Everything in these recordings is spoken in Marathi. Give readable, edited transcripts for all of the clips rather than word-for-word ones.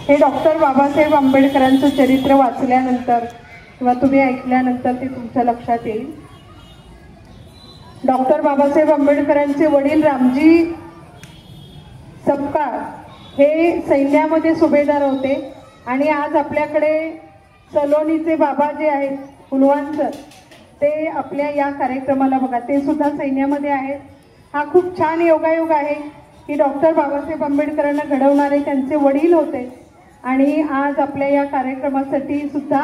हे डॉक्टर बाबासाहेब आंबेडकरांचं चरित्र वाचल्यानंतर किंवा तुम्ही ऐकल्यानंतर ते तुमच्या लक्षात येईल। डॉक्टर बाबासाहेब आंबेडकरांचे वडील रामजी सपकाळ हे सैन्यामध्ये सुभेदार होते आणि आज आपल्याकडे सलोनीचे बाबा जे आहेत कुलवान सर ते आपल्या या कार्यक्रमाला बघा ते सुद्धा सैन्यामध्ये आहेत। हा खूप छान योगायोग आहे की डॉक्टर बाबासाहेब आंबेडकरांना घडवणारे त्यांचे वडील होते आणि आज आपल्या या कार्यक्रमासाठी सुद्धा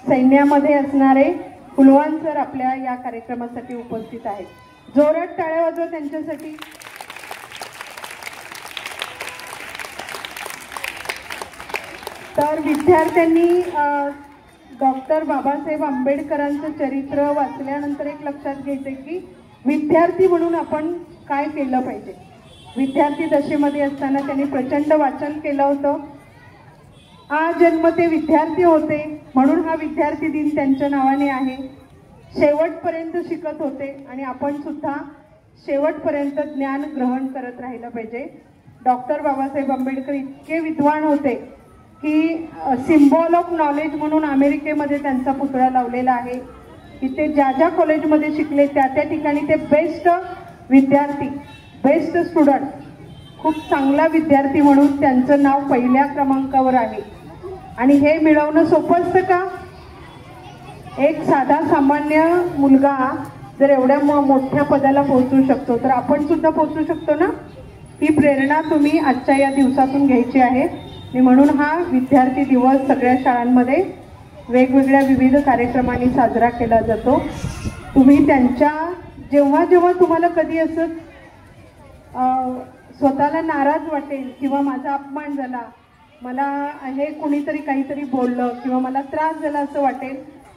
सैन्यामध्ये असणारे कुलवान सर आपल्या या कार्यक्रमासाठी उपस्थित आहेत। जोरात टाळ्या वाजवा त्यांच्यासाठी। तर विद्यार्थ्यांनी डॉक्टर बाबासाहेब आंबेडकरांचं चरित्र वाचल्यानंतर एक लक्षात घ्यायचं की विद्यार्थी म्हणून आपण काय केलं पाहिजे। विद्यार्थी दशेमध्ये असताना त्यांनी प्रचंड वाचन केलं होतं। हा जन्म ते विद्यार्थी होते म्हणून हा विद्यार्थी दिन त्यांच्या नावाने आहे। शेवटपर्यंत शिकत होते आणि आपण सुद्धा शेवटपर्यंत ज्ञान ग्रहण करत राहिलं पाहिजे। डॉक्टर बाबासाहेब आंबेडकर इतके विद्वान होते की सिम्बॉल ऑफ नॉलेज म्हणून अमेरिकेमध्ये त्यांचा पुतळा लावलेला आहे। इथे ज्या ज्या कॉलेजमध्ये शिकले त्या त्या ठिकाणी ते बेस्ट विद्यार्थी बेस्ट स्टुडंट खूप चांगला विद्यार्थी म्हणून त्यांचं नाव पहिल्या क्रमांकावर आहे। आणि हे मिळवणं सोपं असतं का? एक साधा सामान्य मुलगा जर एवढ्या मोठ्या पदाला पोहोचू शकतो तर आपण सुद्धा पोहोचू शकतो ना। ही प्रेरणा तुम्ही आजच्या या दिवसातून घ्यायची आहे आणि म्हणून हा विद्यार्थी दिवस सगळ्या शाळांमध्ये वेगवेगळ्या विविध कार्यक्रमांनी साजरा केला जातो। तुम्ही त्यांच्या जेव्हा जेव्हा तुम्हाला कधी असं स्वतःला नाराज वाटेल किंवा माझा अपमान झाला, मला हे कोणीतरी काहीतरी बोललं किंवा मला त्रास झाला असं वाटेल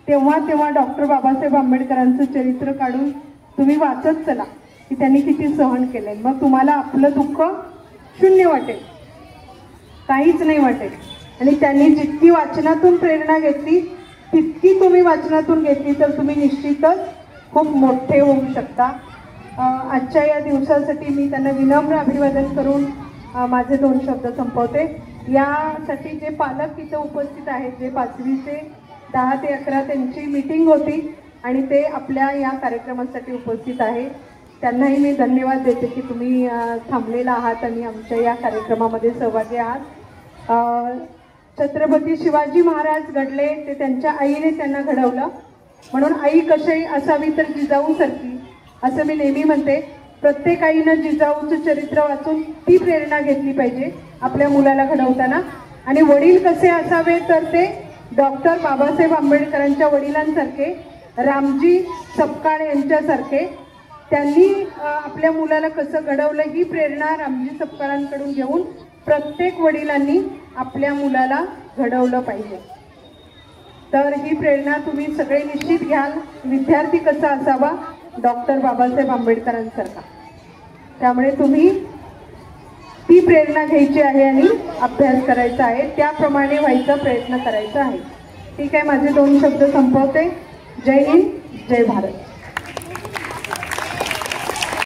तेव्हा तेव्हा डॉक्टर बाबासाहेब आंबेडकरांचं चरित्र काढून तुम्ही वाचत चला की त्यांनी किती सहन केले। मग तुम्हाला आपलं दुःख शून्य वाटेल, काहीच नाही वाटेल। आणि त्यांनी जितकी वाचनातून प्रेरणा घेतली तितकी तुम्ही वाचनातून घेतली तर तुम्ही निश्चितच खूप मोठे होऊ शकता। आजच्या या दिवसासाठी मी त्यांना विनम्र अभिवादन करून माझे 2 शब्द संपवते। यासाठी जे पालक इथे उपस्थित आहेत, जे 5वी ते 10 ते 11 त्यांची मीटिंग होती आणि ते आपल्या या कार्यक्रमासाठी उपस्थित आहे, त्यांनाही मी धन्यवाद देते की तुम्ही थांबलेला आहात आणि आमच्या या कार्यक्रमामध्ये सहभागी आहात। छत्रपती शिवाजी महाराज घडले ते त्यांच्या आईने त्यांना घडवलं म्हणून आई कशी असावी तर जिजाऊसारखी असं मी नेहमी म्हणते। प्रत्येक आईनं जिजाऊचं चरित्र वाचून ती प्रेरणा घेतली पाहिजे आपल्या मुलाला घडवताना। आणि वडील कसे असावे तर ते डॉक्टर बाबासाहेब आंबेडकरांच्या वडिलांसारखे, रामजी सपकाळ यांच्यासारखे त्यांनी आपल्या मुलाला कसं घडवलं ही प्रेरणा रामजी सपकाळांकडून घेऊन प्रत्येक वडिलांनी आपल्या मुलाला घडवलं पाहिजे। तर ही प्रेरणा तुम्ही सगळे निश्चित घ्याल। विद्यार्थी कसा असावा? डॉक्टर बाबासाहेब आंबेडकरांसारखा। त्यामुळे तुम्ही ती प्रेरणा घ्यायची आहे आणि अभ्यास करायचा आहे, त्याप्रमाणे व्हायचा प्रयत्न करायचा आहे। ठीक आहे, माझे 2 शब्द संपवते। जय हिंद, जय भारत।